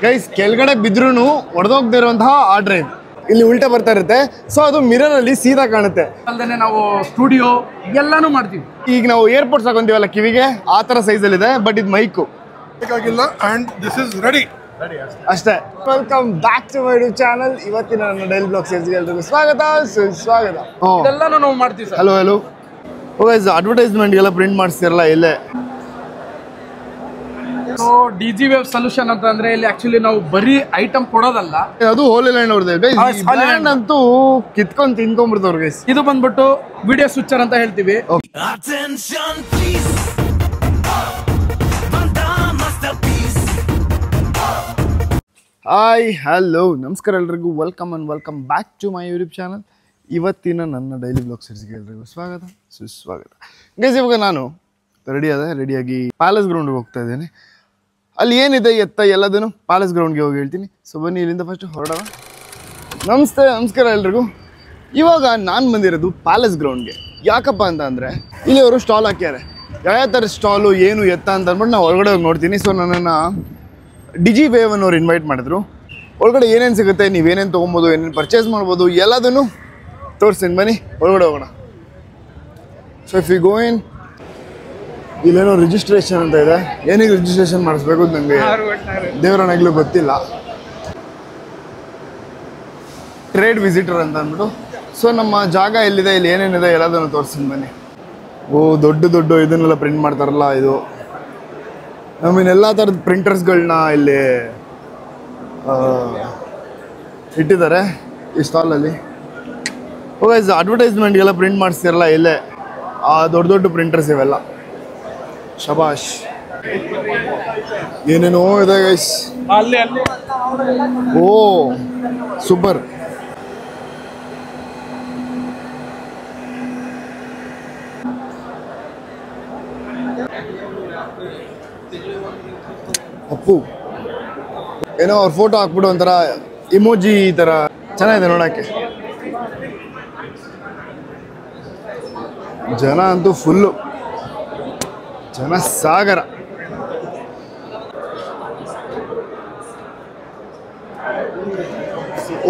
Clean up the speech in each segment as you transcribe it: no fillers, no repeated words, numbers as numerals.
Guys ಕೆಳಗಡೆ ಬಿದ್ರೂ ಹೊಡೆದೋಗದೇ ಇರುವಂತಹ ಆ ಡ್ರೈವ್ ಇಲ್ಲಿ ಉಲ್ಟಾ ಬರ್ತಾ ಇರುತ್ತೆ. ಸೊ ಅದು ಮಿರರ್ ಅಲ್ಲಿ ಸೀದಾ ಕಾಣುತ್ತೆ. ಅಲ್ಲದೆ ನಾವು ಸ್ಟುಡಿಯೋ ಎಲ್ಲಾನು ಮಾಡ್ತೀವಿ. ಈಗ ನಾವು ಏರ್ಪೋರ್ಟ್ಸ್ ಹಾಕೊಂತೀವಲ್ಲ ಕಿವಿಗೆ ಆ ತರ ಸೈಜ್ ಅಲ್ಲಿ ಇದೆ. ಬಟ್ ಇದು mic and this is ready ಅಷ್ಟೇ. Welcome back to my YouTube channel. ಇವತ್ತಿನ ನನ್ನ ಡೈಲಿ ಬ್ಲಾಗ್ ಸೀರೀಸ್ಗೆ ಎಲ್ರಿಗೂ ಸ್ವಾಗತ ಸುಸ್ವಾಗತ. ಇದೆಲ್ಲಾನು ನಾವು ಮಾಡ್ತೀವಿ ಸರ್. ಹಲೋ ಹಲೋ ಗೈಸ್, ಅಡ್ವರ್ಟೈಸ್ಮೆಂಟ್ಗೆಲ್ಲ ಪ್ರಿಂಟ್ ಮಾಡಿಸ್ತಿರಲ್ಲ ಇಲ್ಲೇ. ಸೊ ಡಿಜಿ ವೇವ್ ಸೊಲ್ಯೂಷನ್ ಅಂತ ಅಂದ್ರೆ ಇಲ್ಲಿ ಆಕ್ಚುಲಿ ನಾವು ಬರೀ ಐಟಮ್ ಕೊಡೋದಲ್ಲ, ಅದು ಹೋಲಿ ಲೈನ್ ಅವ್ರದ್ದು ಗೈಸ್. ಅಂತೂ ಕಿತ್ಕೊಂಡು ತಿನ್ಕೊಂಡ್ಬಿಡ್ತವ್ರು ಗೈಸ್. ಇದು ಬಂದ್ಬಿಟ್ಟು ವಿಡಿಯೋ ಸ್ವಿಚರ್ ಅಂತ ಹೇಳ್ತೀವಿ. ಹಾಯ್ ಹಲೋ ನಮಸ್ಕಾರ ಎಲ್ರಿಗೂ. Welcome and welcome back to my YouTube channel. ಇವತ್ತಿನ ನನ್ನ ಡೈಲಿ ಬ್ಲಾಗ್ ಸೀರೀಸ್ಗೆ ಎಲ್ರಿಗೂ ಸ್ವಾಗತ ಸುಸ್ವಾಗತ. ಗೈಸ್ ಇವಾಗ ನಾನು ರೆಡಿಯಾಗಿ ಪ್ಯಾಲೇಸ್ ಗ್ರೌಂಡ್ಗೆ ಹೋಗ್ತಾ ಇದ್ದೇನೆ. ಅಲ್ಲಿ ಏನಿದೆ ಎತ್ತ ಎಲ್ಲದನ್ನು ಪ್ಯಾಲೇಸ್ ಗ್ರೌಂಡ್ಗೆ ಹೋಗಿ ಹೇಳ್ತೀನಿ. ಸೊ ಬನ್ನಿ ಇಲ್ಲಿಂದ ಫಸ್ಟ್ ಹೊರಡೋಣ. ನಮಸ್ಕಾರ ಎಲ್ರಿಗೂ. ಇವಾಗ ನಾನು ಬಂದಿರೋದು ಪ್ಯಾಲೇಸ್ ಗ್ರೌಂಡ್ಗೆ. ಯಾಕಪ್ಪ ಅಂತ ಅಂದರೆ ಇಲ್ಲಿ ಅವರು ಸ್ಟಾಲ್ ಹಾಕ್ಯಾರೆ. ಯಾವ ಥರ ಸ್ಟಾಲು ಏನು ಎತ್ತ ಅಂತ ಅಂದ್ಬಿಟ್ಟು ನಾವು ಹೊರಗಡೆ ಹೋಗಿ ನೋಡ್ತೀನಿ. ಸೊ ನನ್ನನ್ನು ಡಿಜಿ ವೇವ್ ಅನ್ನೋರು ಇನ್ವೈಟ್ ಮಾಡಿದ್ರು. ಒಳಗಡೆ ಏನೇನು ಸಿಗುತ್ತೆ, ನೀವೇನೇನು ತೊಗೊಬೋದು, ಏನೇನು ಪರ್ಚೇಸ್ ಮಾಡ್ಬೋದು ಎಲ್ಲದನ್ನು ತೋರಿಸ್ತೀನಿ. ಬನ್ನಿ ಒಳಗಡೆ ಹೋಗೋಣ. ಸೊ ಇಫ್ ಯು ಗೋ ಇನ್, ಇಲ್ಲೇನೋ ರಿಜಿಸ್ಟ್ರೇಷನ್ ಅಂತ ಇದೆ. ಏನಿಗೆ ರಿಜಿಸ್ಟ್ರೇಷನ್ ಮಾಡಿಸ್ಬೇಕು ಅಂತ ನನಗೆ ದೇವರನಾಗ್ಲೂ ಗೊತ್ತಿಲ್ಲ. ಟ್ರೇಡ್ ವಿಸಿಟರ್ ಅಂತ ಅಂದ್ಬಿಟ್ಟು. ಸೊ ನಮ್ಮ ಜಾಗ ಎಲ್ಲಿದೆ, ಇಲ್ಲಿ ಏನೇನಿದೆ ಎಲ್ಲದನ್ನು ತೋರಿಸ್ತೀನಿ ಬನ್ನಿ. ಓ ದೊಡ್ಡ ಇದನ್ನೆಲ್ಲ ಪ್ರಿಂಟ್ ಮಾಡ್ತಾರಲ್ಲ ಇದು. ಎಲ್ಲ ಥರದ ಪ್ರಿಂಟರ್ಸ್ಗಳನ್ನ ಇಲ್ಲಿ ಇಟ್ಟಿದ್ದಾರೆ ಈ ಸ್ಟಾಲಲ್ಲಿ. ಗೈಸ್ ಅಡ್ವರ್ಟೈಸ್ಮೆಂಟ್ಗೆಲ್ಲ ಪ್ರಿಂಟ್ ಮಾಡಿಸ್ತಿರಲ್ಲ ಇಲ್ಲೇ ಆ ದೊಡ್ಡ ಪ್ರಿಂಟರ್ಸ್ ಇವೆಲ್ಲ. ಶಬಾಷ್, ಏನೇನೋ ಇದೆ ಗೈಸ್. ಓ ಸೂಪರ್. ಅಪ್ಪು ಏನೋ ಅವ್ರ ಫೋಟೋ ಹಾಕ್ಬಿಟ್ಟು ಒಂಥರ ಇಮೋಜಿ ಈ ಥರ ಚೆನ್ನಾಗಿದೆ ನೋಡೋಕ್ಕೆ. ಜನ ಅಂತೂ ಫುಲ್ಲು ಜನ ಸಾಗರ.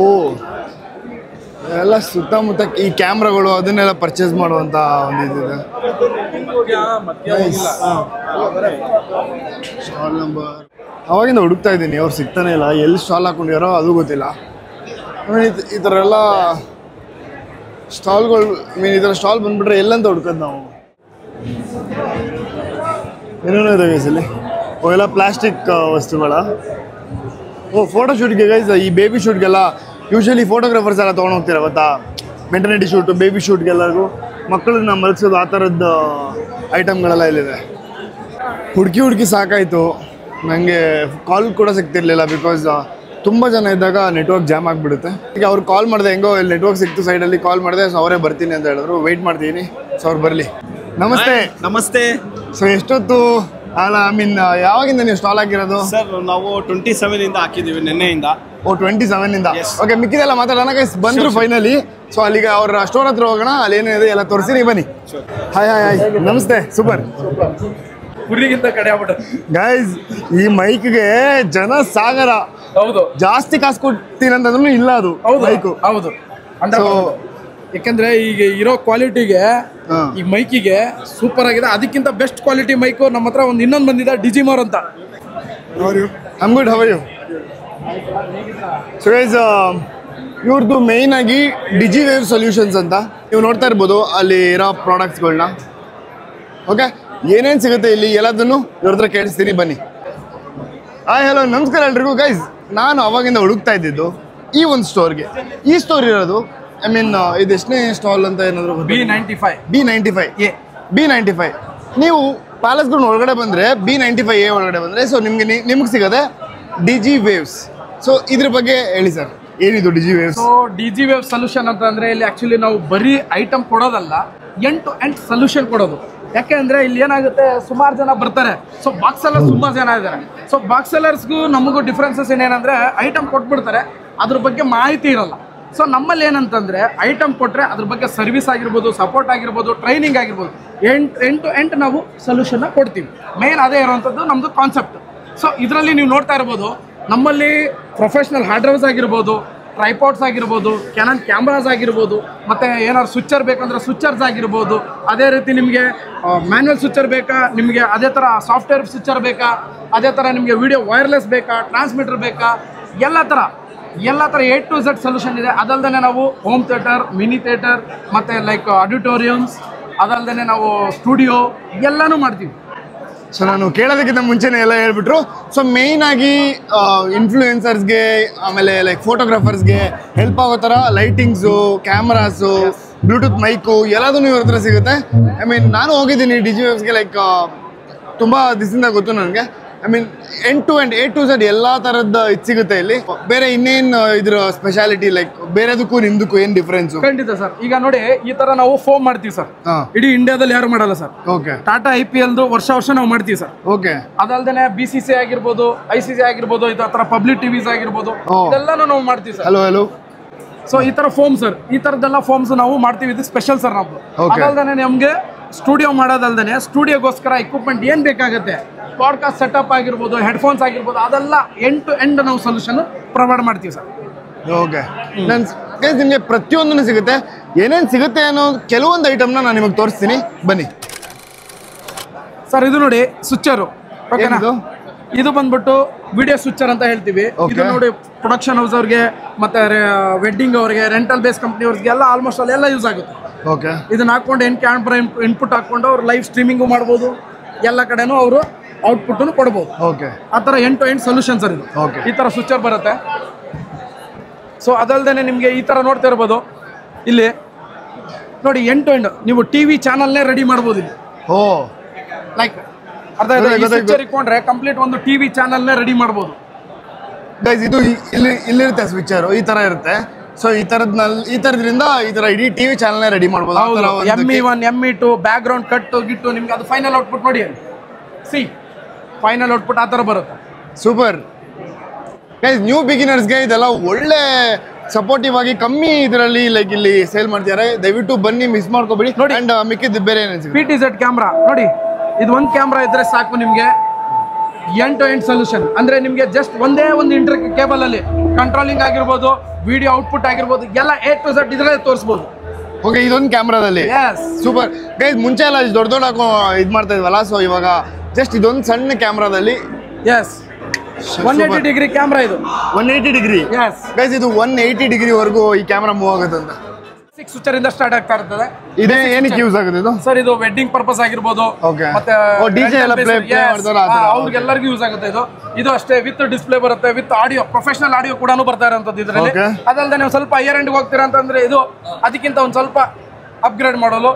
ಓ ಎಲ್ಲ ಸುತ್ತಮುತ್ತ ಈ ಕ್ಯಾಮ್ರಾಗಳು ಅದನ್ನೆಲ್ಲ ಪರ್ಚೇಸ್ ಮಾಡುವಂಥ ಒಂದು ಇದಿದೆ. ಸ್ಟಾಲ್ ನಂಬರ್ ಅವಾಗಿಂದ ಹುಡುಕ್ತಾ ಇದ್ದೀನಿ, ಅವ್ರು ಸಿಗ್ತಾನೆ ಇಲ್ಲ. ಎಲ್ಲಿ ಸ್ಟಾಲ್ ಹಾಕೊಂಡಿರೋ ಅದು ಗೊತ್ತಿಲ್ಲ. ಈ ಥರ ಎಲ್ಲ ಸ್ಟಾಲ್ಗಳು ಈ ಥರ ಸ್ಟಾಲ್ ಬಂದುಬಿಟ್ರೆ ಎಲ್ಲಂತ ಹುಡ್ಕೋದು ನಾವು. ಏನೇನೋ ಇದೆ ಗೈಸ್ ಇಲ್ಲಿ. ಅವೆಲ್ಲ ಪ್ಲಾಸ್ಟಿಕ್ ವಸ್ತುಗಳ. ಓ ಫೋಟೋಶೂಟ್ಗೆ ಗೈಸ್, ಈ ಬೇಬಿ ಶೂಟ್ಗೆಲ್ಲ ಯೂಶ್ವಲಿ ಫೋಟೋಗ್ರಾಫರ್ಸ್ ಎಲ್ಲ ತೊಗೊಂಡು ಹೋಗ್ತೀರ ಗೊತ್ತಾ. ಮೆಟರ್ನಿಟಿ ಶೂಟು, ಬೇಬಿ ಶೂಟ್ಗೆಲ್ಲರಿಗೂ ಮಕ್ಕಳನ್ನ ಮಲಗಿಸೋದು ಆ ಥರದ್ದು ಐಟಮ್ಗಳೆಲ್ಲ ಇಲ್ಲಿದೆ. ಹುಡುಕಿ ಸಾಕಾಯಿತು. ನನಗೆ ಕಾಲ್ ಕೂಡ ಸಿಗ್ತಿರ್ಲಿಲ್ಲ. ಬಿಕಾಸ್ ತುಂಬ ಜನ ಇದ್ದಾಗ ನೆಟ್ವರ್ಕ್ ಜಾಮ್ ಆಗಿಬಿಡುತ್ತೆ. ಈಗ ಅವ್ರು ಕಾಲ್ ಮಾಡಿದೆ, ಹೆಂಗೋ ಇಲ್ಲಿ ನೆಟ್ವರ್ಕ್ ಸಿಕ್ತು ಸೈಡಲ್ಲಿ. ಕಾಲ್ ಮಾಡಿದೆ. ಸೊ ಅವರೇ ಬರ್ತೀನಿ ಅಂತ ಹೇಳಿದ್ರು. ವೆಯ್ಟ್ ಮಾಡ್ತೀನಿ. ಸೊ ಅವ್ರು ಬರಲಿ. ನಮಸ್ತೆ. ಸೊ ಎಷ್ಟೊತ್ತು ಅಲ್ಲ ಯಾವಾಗಿಂದ ನೀವು ಸ್ಟಾಲ್ ಹಾಕಿರೋದು? ಸರ್ ನಾವು 27 ಹಾಕಿದ್ದೀವಿ, ನಿನ್ನೆಯಿಂದ. ಓ 27 ಓಕೆ. ಮಿಕ್ಕಿದೆಲ್ಲ ಮಾತಾಡೋಣ ಗೈಸ್. ಬಂದರು ಫೈನಲಿ. ಸೊ ಅಲ್ಲಿಗೆ ಅವ್ರ ಸ್ಟೋರ್ ಹತ್ರ ಹೋಗೋಣ. ಅಲ್ಲಿ ಏನಿದೆ ಎಲ್ಲ ತೋರಿಸಿ ಬನ್ನಿ. ಹಾಯ್ ನಮಸ್ತೆ. ಸೂಪರ್. ಹುರಿಗಿಂತ ಕಡೆ ಆಗ್ಬಿಟ್ಟು ಗೈಸ್ ಈ ಮೈಕ್ಗೆ ಜನ ಸಾಗರ. ಹೌದು, ಜಾಸ್ತಿ ಕಾಸು ಕೊಡ್ತೀನಿ ಅಂತಂದ್ರೂ ಇಲ್ಲ ಅದು ಮೈಕು. ಹೌದು, ಯಾಕಂದ್ರೆ ಈಗ ಇರೋ ಕ್ವಾಲಿಟಿಗೆ ಈ ಮೈಕಿಗೆ ಸೂಪರ್ ಆಗಿದೆ. ಅದಕ್ಕಿಂತ ಬೆಸ್ಟ್ ಕ್ವಾಲಿಟಿ ಮೈಕು ನಮ್ಮ ಹತ್ರ ಒಂದು ಇನ್ನೊಂದು ಬಂದಿದೆ, ಡಿಜಿಮೋರ್ ಅಂತ. I'm good, how are you? So guys ಇವ್ರದ್ದು ಮೇಯ್ನ್ ಆಗಿ ಡಿಜಿ ವೇವ್ ಸೊಲ್ಯೂಷನ್ಸ್ ಅಂತ ನೀವು ನೋಡ್ತಾ ಇರ್ಬೋದು ಅಲ್ಲಿ ಇರೋ ಪ್ರಾಡಕ್ಟ್ಸ್ಗಳನ್ನ. ಓಕೆ, ಏನೇನು ಸಿಗುತ್ತೆ ಇಲ್ಲಿ ಎಲ್ಲದನ್ನು ಇವ್ರ ಹತ್ರ ಕೇಳಿಸ್ತೀನಿ ಬನ್ನಿ. ಹಾಯ್ ಹಲೋ ನಮಸ್ಕಾರ ಎಲ್ರಿಗೂ. ಗೈಸ್ ನಾನು ಅವಾಗಿಂದ ಹುಡುಕ್ತಾ ಇದ್ದಿದ್ದು ಈ ಒಂದು ಸ್ಟೋರ್ಗೆ. ಈ ಸ್ಟೋರ್ ಇರೋದು ಇದು ಎಷ್ಟನೇ ಸ್ಟಾಲ್ ಅಂತ ಏನಾದರೂ B95. ನೀವು ಪ್ಯಾಲೇಸ್ ಗ್ರೌಂಡ್ ಒಳಗಡೆ ಬಂದರೆ B95A ಒಳಗಡೆ ಬಂದರೆ ಸೊ ನಿಮ್ಗೆ ಸಿಗೋದೆ ಡಿಜಿ ವೇವ್ಸ್. ಸೊ ಇದ್ರ ಬಗ್ಗೆ ಹೇಳಿ ಸರ್, ಏನಿದು Digi waves? So Digi wave solution ಅಂತ ಅಂದ್ರೆ ಇಲ್ಲಿ ಆಕ್ಚುಲಿ ನಾವು ಬರೀ ಐಟಮ್ ಕೊಡೋದಲ್ಲ, ಎಂಡ್ ಟು ಎಂಡ್ ಸೊಲ್ಯೂಷನ್ ಕೊಡೋದು. ಯಾಕೆಂದ್ರೆ ಇಲ್ಲಿ ಏನಾಗುತ್ತೆ, ಸುಮಾರು ಜನ ಬರ್ತಾರೆ. ಸೊ ಬಾಕ್ಸ್ ಸೆಲ್ಲರ್ಸ್ ಸುಮಾರು ಜನ ಇದ್ದಾರೆ. ಸೊ ಬಾಕ್ಸ್ ಸೆಲ್ಲರ್ಸ್ಗೂ ನಮಗೂ ಡಿಫ್ರೆನ್ಸಸ್ ಏನೇನಂದ್ರೆ ಐಟಮ್ ಕೊಟ್ಬಿಡ್ತಾರೆ, ಅದ್ರ ಬಗ್ಗೆ ಮಾಹಿತಿ ಇರಲ್ಲ. ಸೊ ನಮ್ಮಲ್ಲಿ ಏನಂತಂದರೆ ಐಟಮ್ ಕೊಟ್ಟರೆ ಅದ್ರ ಬಗ್ಗೆ ಸರ್ವಿಸ್ ಆಗಿರ್ಬೋದು, ಸಪೋರ್ಟ್ ಆಗಿರ್ಬೋದು, ಟ್ರೈನಿಂಗ್ ಆಗಿರ್ಬೋದು, ಎಂಡ್ ಟು ಎಂಡ್ ನಾವು ಸೊಲ್ಯೂಷನ್ನ ಕೊಡ್ತೀವಿ. ಮೇನ್ ಅದೇ ಇರೋವಂಥದ್ದು ನಮ್ಮದು ಕಾನ್ಸೆಪ್ಟ್. ಸೊ ಇದರಲ್ಲಿ ನೀವು ನೋಡ್ತಾ ಇರ್ಬೋದು ನಮ್ಮಲ್ಲಿ ಪ್ರೊಫೆಷ್ನಲ್ ಹಾರ್ಡ್ ಡ್ರೈವ್ಸ್ ಆಗಿರ್ಬೋದು, ಟ್ರೈಪಾಡ್ಸ್ ಆಗಿರ್ಬೋದು, ಕ್ಯಾನನ್ ಕ್ಯಾಮ್ರಾಸ್ ಆಗಿರ್ಬೋದು, ಮತ್ತು ಏನಾದ್ರು ಸ್ವಿಚ್ಚರ್ ಬೇಕಂದ್ರೆ ಸ್ವಿಚ್ಚರ್ಸ್ ಆಗಿರ್ಬೋದು, ಅದೇ ರೀತಿ ನಿಮಗೆ ಮ್ಯಾನ್ಯಲ್ ಸ್ವಿಚ್ಚರ್ ಬೇಕಾ, ನಿಮಗೆ ಅದೇ ಥರ ಸಾಫ್ಟ್ವೇರ್ ಸ್ವಿಚ್ಚರ್ ಬೇಕಾ, ಅದೇ ಥರ ನಿಮಗೆ ವಿಡಿಯೋ ವೈರ್ಲೆಸ್ ಬೇಕಾ, ಟ್ರಾನ್ಸ್ಮಿಟರ್ ಬೇಕಾ, ಎಲ್ಲ ಥರ A to Z ಸೊಲ್ಯೂಷನ್ ಇದೆ. ಅದಲ್ಲದೆ ನಾವು ಹೋಮ್ ಥಿಯೇಟರ್, ಮಿನಿ ಥಿಯೇಟರ್, ಮತ್ತು ಲೈಕ್ ಆಡಿಟೋರಿಯಮ್ಸ್, ಅದಲ್ಲದೆ ನಾವು ಸ್ಟುಡಿಯೋ ಎಲ್ಲನೂ ಮಾಡ್ತೀವಿ. ಸೊ ನಾನು ಕೇಳೋದಕ್ಕಿಂತ ಮುಂಚೆನೇ ಎಲ್ಲ ಹೇಳ್ಬಿಟ್ರು. ಸೊ ಮೇಯ್ನ್ ಆಗಿ ಇನ್ಫ್ಲೂಯೆನ್ಸರ್ಸ್ಗೆ, ಆಮೇಲೆ ಲೈಕ್ ಫೋಟೋಗ್ರಾಫರ್ಸ್ಗೆ ಹೆಲ್ಪ್ ಆಗೋ ಥರ ಲೈಟಿಂಗ್ಸು, ಕ್ಯಾಮ್ರಾಸು, ಬ್ಲೂಟೂತ್ ಮೈಕು ಎಲ್ಲದೂ ಇವ್ರ ಹತ್ರ ಸಿಗುತ್ತೆ. ಐ ಮೀನ್ ನಾನು ಹೋಗಿದ್ದೀನಿ ಡಿಜಿವೆಬ್ಸ್ಗೆ, ಲೈಕ್ ತುಂಬ ದಿವಸದಿಂದ ಗೊತ್ತು ನನಗೆ. I mean A to Z ಎಲ್ಲ ಥರದ್ದು ಇದು ಸಿಗುತ್ತೆ ಇಲ್ಲಿ. ಬೇರೆ ಇನ್ನೇನು ಇದ್ರ ಸ್ಪೆಷಾಲಿಟಿ, ಲೈಕ್ ಬೇರೆದಕ್ಕೂ ನಿಮ್ದಕ್ಕೂ ಏನು ಡಿಫ್ರೆನ್ಸು? ಖಂಡಿತ ಸರ್. ಈಗ ನೋಡಿ, ಈ ಥರ ನಾವು ಫೋಮ್ ಮಾಡ್ತೀವಿ ಸರ್. ಇಡೀ ಇಂಡಿಯಾದಲ್ಲಿ ಯಾರು ಮಾಡಲ್ಲ ಸರ್. ಓಕೆ. ಟಾಟಾ IPLದು ವರ್ಷ ನಾವು ಮಾಡ್ತೀವಿ ಸರ್. ಓಕೆ. ಅದಲ್ದೇನೆ BCC ಆಗಿರ್ಬೋದು, ICC ಆಗಿರ್ಬೋದು, ಈ ತರ ಪಬ್ಲಿಕ್ ಟಿವಿಸ್ ಆಗಿರ್ಬೋದು, ಇದೆಲ್ಲಾನು ನಾವು ಮಾಡ್ತೀವಿ ಸರ್. ಹಲೋ. ಸೊ ಈ ತರ ಫೋಮ್ ಸರ್, ಈ ತರದೆಲ್ಲ ಫೋಮ್ಸ್ ನಾವು ಮಾಡ್ತೀವಿ. ಇದು ಸ್ಪೆಷಲ್ ಸರ್ ನಾವು. ಅದಲ್ದೇನೆ ನಮ್ಗೆ ಸ್ಟುಡಿಯೋ ಮಾಡೋದಲ್ದೇನೆ ಸ್ಟುಡಿಯೋಗೋಸ್ಕರ ಎಕ್ವಿಪ್ಮೆಂಟ್ ಏನ್ ಬೇಕಾಗುತ್ತೆ, ಪಾಡ್ಕಾಸ್ಟ್ ಸೆಟಪ್ ಆಗಿರ್ಬೋದು, ಹೆಡ್ಫೋನ್ಸ್ ಆಗಿರ್ಬೋದು, ಅದೆಲ್ಲ ಎಂಡ್ ಟು ಎಂಡ್ ನಾವು ಸೊಲ್ಯೂಷನ್ ಪ್ರೊವೈಡ್ ಮಾಡ್ತೀವಿ ಸರ್. ಓಕೆ. ನಿಮಗೆ ಪ್ರತಿಯೊಂದೂ ಸಿಗುತ್ತೆ. ಏನೇನು ಸಿಗುತ್ತೆ ಅನ್ನೋ ಕೆಲವೊಂದು ಐಟಮ್ನ ನಾನು ನಿಮಗೆ ತೋರಿಸ್ತೀನಿ, ಬನ್ನಿ ಸರ್. ಇದು ನೋಡಿ ಸ್ವಿಚ್ಚರು, ಓಕೆನಾ? ಇದು ಬಂದ್ಬಿಟ್ಟು ವಿಡಿಯೋ ಸ್ವಿಚ್ಚರ್ ಅಂತ ಹೇಳ್ತೀವಿ. ಇದು ನೋಡಿ ಪ್ರೊಡಕ್ಷನ್ ಹೌಸ್ ಅವ್ರಿಗೆ, ಮತ್ತೆ ವೆಡ್ಡಿಂಗ್ ಅವ್ರಿಗೆ, ರೆಂಟಲ್ ಬೇಸ್ ಕಂಪ್ನಿ ಅವ್ರಿಗೆ ಎಲ್ಲ ಆಲ್ಮೋಸ್ಟ್ ಅಲ್ಲೆಲ್ಲ ಯೂಸ್ ಆಗುತ್ತೆ. ಓಕೆ. ಇದನ್ನ ಹಾಕೊಂಡು ಕ್ಯಾಮ್ರಾ ಇನ್ಪುಟ್ ಹಾಕೊಂಡು ಅವ್ರು ಲೈವ್ ಸ್ಟ್ರೀಮಿಂಗು ಮಾಡ್ಬೋದು, ಎಲ್ಲ ಕಡೆನೂ ಅವರು ಔಟ್ಪುಟ್ ಕೊಡ್ಬೋದು. ಓಕೆ. ಆ ಥರ end to end solution sir ಇದು. ಈ ಥರ ಸ್ವಿಚ್ಚರ್ ಬರುತ್ತೆ. ಸೊ ಅದಲ್ದೇನೆ ನಿಮಗೆ ಈ ಥರ ನೋಡ್ತಾ ಇರ್ಬೋದು, ಇಲ್ಲಿ ನೋಡಿ ಎಂಡ್ ಟು ಎಂಡ್ ನೀವು ಟಿವಿ ಚಾನಲ್ನೇ ರೆಡಿ ಮಾಡ್ಬೋದು ಇಲ್ಲಿ. ಲೈಕ್ ಅರ್ಥ ಸ್ವಿಚ್ಚರ್ ಇಟ್ಕೊಂಡ್ರೆ ಕಂಪ್ಲೀಟ್ ಒಂದು ಟಿವಿ ಚಾನಲ್ನೇ ರೆಡಿ ಮಾಡ್ಬೋದು. ಇದು ಇಲ್ಲಿರುತ್ತೆ ಸ್ವಿಚ್ಚರ್, ಈ ತರ ಇರುತ್ತೆ. ಸೊ ಈ ತರದ್ರಿಂದ ಈ ತರ ಇಡೀ ಟಿವಿ ಚಾನಲ್ನೇ ರೆಡಿ ಮಾಡ್ಬೋದು. ME1, ME2 ಬ್ಯಾಕ್ ಗ್ರೌಂಡ್ ಕಟ್ಟು ಗಿಟ್ಟು ನಿಮ್ಗೆ ಅದು ಫೈನಲ್ ಔಟ್ಪುಟ್ ನೋಡಿ, ಫೈನಲ್ ಔಟ್ಪುಟ್ ಆ ಥರ ಬರುತ್ತೆ. Super guys. ನ್ಯೂ ಬಿಗಿನರ್ಸ್ಗೆ ಇದೆಲ್ಲ ಒಳ್ಳೆ ಸಪೋರ್ಟಿವ್ ಆಗಿ ಕಮ್ಮಿ ಇದರಲ್ಲಿ ಲೈಕ್ ಇಲ್ಲಿ ಸೇಲ್ ಮಾಡ್ತಿದ್ದಾರೆ. ದಯವಿಟ್ಟು ಬನ್ನಿ, ಮಿಸ್ ಮಾಡ್ಕೋಬೇಡಿ. ನೋಡಿ, ಅಂಡ್ ಮಿಕ್ಕಿದ್ದು ಬೇರೆ ಏನೇನು PTZ ಕ್ಯಾಮ್ರಾ ನೋಡಿ, ಇದು ಒಂದು ಕ್ಯಾಮ್ರಾ ಇದ್ರೆ ಸಾಕು ನಿಮಗೆ ಎಂಡ್ ಟು ಎಂಡ್ ಸೊಲ್ಯೂಷನ್. ಅಂದ್ರೆ ನಿಮಗೆ ಜಸ್ಟ್ ಒಂದೇ ಒಂದು ಇಂಟರ್ ಕೇಬಲ್ ಅಲ್ಲಿ ಕಂಟ್ರೋಲಿಂಗ್ ಆಗಿರ್ಬೋದು, ವಿಡಿಯೋ ಔಟ್ಪುಟ್ ಆಗಿರ್ಬೋದು, ಎಲ್ಲ A to Z ಇದ್ರಲ್ಲೇ ತೋರಿಸ್ಬೋದು. ಓಕೆ. ಇದೊಂದು ಕ್ಯಾಮ್ರಾದಲ್ಲಿ ಸೂಪರ್ ಗೈಸ್. ಮುಂಚೆ ಎಲ್ಲ ದೊಡ್ಡ ಇದು ಮಾಡ್ತಾ ಇದ್ವಲ್ಲ, ಸೊ ಇವಾಗ ಜಸ್ಟ್ ಇದೊಂದು ಸಣ್ಣ ಕ್ಯಾಮ್ರಾದಲ್ಲಿ 180 ಡಿಗ್ರಿ ಕ್ಯಾಮ್ರಾ. ಇದು 180 ಡಿಗ್ರಿ ಗೈಸ್. ಇದು 180 ಡಿಗ್ರಿವರೆಗೂ ಈ ಕ್ಯಾಮ್ರಾ ಮೂವ್ ಆಗುತ್ತೆ ಅಂತ. 6 ಸ್ವಿಚ್ಚರ್ ಇಂದ ಸ್ಟಾರ್ಟ್ ಆಗ್ತಾ ಇರ್ತದೆ. ಇದೇ ಏನಕ್ಕೆ ಯೂಸ್ ಆಗುತ್ತೆ ಇದು ಸರ್? ಇದು ವೆಡ್ಡಿಂಗ್ ಪರ್ಪಸ್ ಆಗಿರ್ಬೋದು, ಮತ್ತೆ DJ ಎಲ್ಲ ಪ್ಲೇ ಮಾಡ್ತಾರ, ಅವ್ರಿಗೆಲ್ಲರಿಗೂ ಯೂಸ್ ಆಗುತ್ತೆ ಇದು. ಇದು ಅಷ್ಟೇ ವಿತ್ ಡಿಸ್ಪ್ಲೇ ಬರುತ್ತೆ, ವಿತ್ ಆಡಿಯೋ, ಪ್ರೊಫೆಷನಲ್ ಆಡಿಯೋ ಕೂಡ ಬರ್ತಾ ಇರೋಂಥದ್ದು ಇದರಲ್ಲಿ. ಅದಲ್ಲದೆ ನೀವು ಸ್ವಲ್ಪ ಹೈಯರ್ ಎಂಡ್ ಹೋಗ್ತೀರಾ ಅಂತಂದ್ರೆ ಇದು ಅದಕ್ಕಿಂತ ಒಂದು ಸ್ವಲ್ಪ ಅಪ್ಗ್ರೇಡ್ ಮಾಡಲು.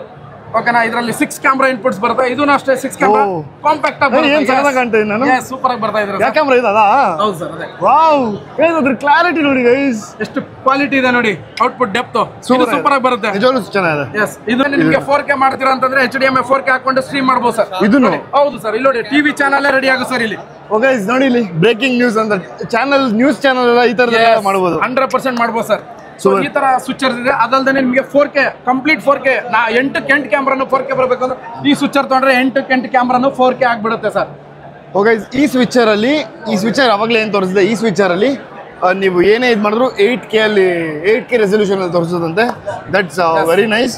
ಓಕೆನಾ? ಇದರಲ್ಲಿ 6 ಕ್ಯಾಮ್ರಾ ಇನ್ಪುಟ್ಸ್ ಬರುತ್ತೆ. ಇದೂ ಅಷ್ಟೇ 6 ಕ್ಯಾಮ್ರಾ ಕಾಂಪ್ಯಾಕ್ಟ್ ಆಗಿ ಸೂಪರ್ ಆಗಿ ಬರ್ತಾ ಇದ್ರೆ ಕ್ಯಾಮ್ರಾ ಇದಲ್ಲ. ಹೌದು ಸರ್. ಅದೇ ವಾವ್ ಗೈಸ್, ಅದ್ರ ಕ್ಲಾರಿಟಿ ನೋಡಿ ಗೈಸ್, ಎಷ್ಟು ಕ್ವಾಲಿಟಿ ಇದೆ ನೋಡಿ. ಔಟ್ಪುಟ್ ಡೆಪ್ತ್ ಸೂಪರ್ ಆಗಿ ಬರುತ್ತೆ. ನಿಜವಾಗ್ಲೂ ಚೆನ್ನಾಗಿದೆ. ಇದು ನಿಮಗೆ 4K ಮಾಡ್ತೀರಾ ಅಂತಂದ್ರೆ HDMI 4K ಹಾಕೊಂಡು ಸ್ಟ್ರೀಮ್ ಮಾಡಬಹುದು ಸರ್. ಇದನ್ನು ಹೌದು ಸರ್. ಇಲ್ಲಿ ನೋಡಿ ಟಿವಿ ಚಾನಲ್ ರೆಡಿ ಆಗುತ್ತೆ ಸರ್ ಇಲ್ಲಿ. ಗೈಸ್ ನೋಡಿ, ಇಲ್ಲಿ ಬ್ರೇಕಿಂಗ್ ನ್ಯೂಸ್ ಅಂತ ಚಾನಲ್, ನ್ಯೂಸ್ ಚಾನಲ್ ಎಲ್ಲ ಈ ತರ ಮಾಡಬಹುದು, 100% ಮಾಡಬಹುದು ಸರ್. ಸೊ ಈ ತರ ಸ್ವಿಚ್ಚರ್ ಇದೆ. ಅದಲ್ದೇ ನಿಮಗೆ 4K ಕಂಪ್ಲೀಟ್ 4K 8 ಕ್ಯಾಮ್ರಾನು 4K ಬರಬೇಕಂದ್ರೆ ಈ ಸ್ವಿಚ್ಚರ್ ತಗೊಂಡ್ರೆ 8 ಕ್ಯಾಮ್ರಾನು 4K ಆಗ್ಬಿಡುತ್ತೆ ಸರ್. ಓಕೆ. ಈ ಸ್ವಿಚ್ಚರ್ ಅವಾಗಲೇ ಏನು ತೋರಿಸಿದೆ, ಈ ಸ್ವಿಚ್ಚರ್ ಅಲ್ಲಿ ನೀವು ಏನೇ ಇದು ಮಾಡಿದ್ರು 8K ಅಲ್ಲಿ 8K ರೆಸಲ್ಯೂಷನ್ ಅಲ್ಲಿ ತೋರಿಸೋದಂತೆ. That's very nice.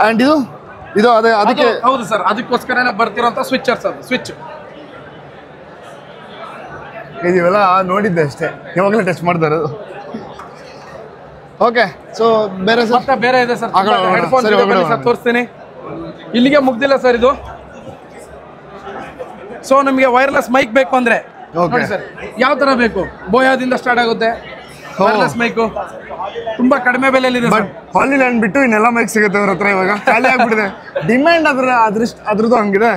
ಅಂಡ್ ಇದು ಅದೇ ಅದಕ್ಕೆ ಹೌದು ಸರ್, ಅದಕ್ಕೋಸ್ಕರನೇ ಬರ್ತಿರೋಂಥ ಸ್ವಿಚ್ಚರ್ ಸರ್. ಸ್ವಿಚ್ ಇದೆಲ್ಲ ನೋಡಿದ್ದೆ ಅಷ್ಟೇ, ಇವಾಗಲೇ ಟೆಸ್ಟ್ ಮಾಡ್ತಾ ಇರೋದು. ಓಕೆ. ಸೊ ಬೇರೆ ಮತ್ತೆ ಬೇರೆ ಇದೆ ಸರ್, ಹೆಡ್ಫೋನ್ ಸರ್ ತೋರಿಸ್ತೀನಿ. ಇಲ್ಲಿಗೆ ಮುಗ್ದಿಲ್ಲ ಸರ್ ಇದು. ಸೊ ನಮಗೆ ವೈರ್ಲೆಸ್ ಮೈಕ್ ಬೇಕು ಅಂದ್ರೆ ನೋಡಿ ಸರ್, ಯಾವ ತರ ಬೇಕು. ಬೋಯಾದಿಂದ ಸ್ಟಾರ್ಟ್ ಆಗುತ್ತೆ ವೈರ್ಲೆಸ್ ಮೈಕು, ತುಂಬಾ ಕಡಿಮೆ ಬೆಲೆಯಲ್ಲಿ ಇದೆ. ಹಾಲಿಲ್ಯಾಂಡ್ ಬಿಟ್ಟು ಇನ್ನೆಲ್ಲ ಮೈಕ್ ಸಿಗುತ್ತೆ ಅವ್ರ ಹತ್ರ, ಇವಾಗ ಖಾಲಿ ಆಗ್ಬಿಟ್ಟಿದೆ. ಡಿಮ್ಯಾಂಡ್ ಅದ್ರದ್ದು ಹಂಗಿದೆ.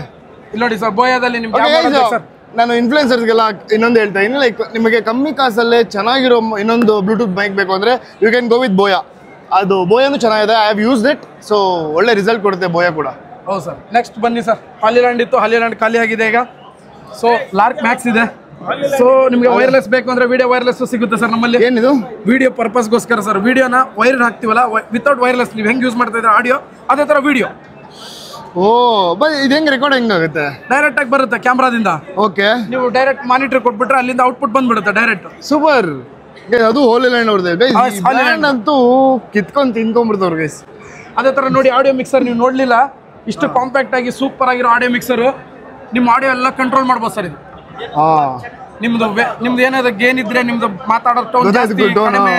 ಇಲ್ಲಿ ನೋಡಿ ಸರ್, ಬೋಯಾದಲ್ಲಿ ನಿಮ್ಗೆ ಸರ್ ನಾನು ಇನ್ಫ್ಲುಯೆನ್ಸರ್ಸ್ಗೆಲ್ಲ ಇನ್ನೊಂದು ಹೇಳ್ತಾ ಇದ್ದೀನಿ, ಲೈಕ್ ನಿಮಗೆ ಕಮ್ಮಿ ಕಾಸಲ್ಲೇ ಚೆನ್ನಾಗಿರೋ ಇನ್ನೊಂದು ಬ್ಲೂಟೂತ್ ಮೈಕ್ ಬೇಕು ಅಂದರೆ you can go with Boya. ಅದು ಬೋಯಾನು ಚೆನ್ನಾಗಿದೆ, I have used it. So ಒಳ್ಳೆ ರಿಸಲ್ಟ್ ಕೊಡುತ್ತೆ ಬೋಯಾ ಕೂಡ. ಹೌದು ಸರ್. ನೆಕ್ಸ್ಟ್ ಬನ್ನಿ ಸರ್, ಹಾಲಿಲ್ಯಾಂಡ್ ಇತ್ತು, ಹಾಲಿಲ್ಯಾಂಡ್ ಖಾಲಿ ಆಗಿದೆ ಈಗ. ಸೊ ಲಾರ್ಕ್ ಮ್ಯಾಕ್ಸ್ ಇದೆ. ಸೊ ನಿಮಗೆ ವೈರ್ಲೆಸ್ ಬೇಕು ಅಂದ್ರೆ ವಿಡಿಯೋ ವೈರ್ಲೆಸ್ ಸಿಗುತ್ತೆ ಸರ್ ನಮ್ಮಲ್ಲಿ. ಏನಿದು? ವಿಡಿಯೋ ಪರ್ಪಸ್ಗೋಸ್ಕರ ಸರ್. ವಿಡಿಯೋನ ವೈರ್ ಹಾಕ್ತೀವಲ್ಲ, ವಿತೌಟ್ ವೈರ್ಲೆಸ್ ನೀವು ಹೆಂಗೆ ಯೂಸ್ ಮಾಡ್ತಾ ಇದ್ರೆ ಆಡಿಯೋ, ಅದೇ ಥರ ವಿಡಿಯೋ ಓ ಬಟ್ ಇದು ಹೆಂಗ್ ರೆಕಾರ್ಡ್ ಹೆಂಗಾಗುತ್ತೆ? ಡೈರೆಕ್ಟ್ ಆಗಿ ಬರುತ್ತೆ ಕ್ಯಾಮ್ರಾದಿಂದ. ಓಕೆ, ನೀವು ಡೈರೆಕ್ಟ್ ಮಾನಿಟರ್ ಕೊಟ್ಬಿಟ್ರೆ ಅಲ್ಲಿಂದ ಔಟ್ಪುಟ್ ಬಂದ್ಬಿಡುತ್ತೆ ಡೈರೆಕ್ಟ್. ಸೂಪರ್. ಅದು ಹೋಲಿ ಲ್ಯಾಂಡ್ ಅವ್ರದ್ದು Holy Land. ಅಂತೂ ಕಿತ್ಕೊಂಡು ತಿನ್ಕೊಂಡ್ಬಿಡ್ತವ್ರು ಗೈಸ್. ಅದೇ ತರ ನೋಡಿ ಆಡಿಯೋ ಮಿಕ್ಸರ್ ನೀವು ನೋಡ್ಲಿಲ್ಲ, ಇಷ್ಟು ಕಾಂಪ್ಯಾಕ್ಟ್ ಆಗಿ ಸೂಪರ್ ಆಗಿರೋ ಆಡಿಯೋ ಮಿಕ್ಸರ್. ನಿಮ್ಮ ಆಡಿಯೋ ಎಲ್ಲ ಕಂಟ್ರೋಲ್ ಮಾಡ್ಬೋದು ಸರ್ ಇದು. ಹಾ, ನಿಮ್ದು ಏನಾದ್ರು ಗೇನ್ ಇದ್ರೆ ನಿಮ್ದು ಮಾತಾಡೋ ಟೋನ್ ಗೊತ್ತಾಯ್ತು, ಜಾಸ್ತಿ tone, ಕಡಿಮೆ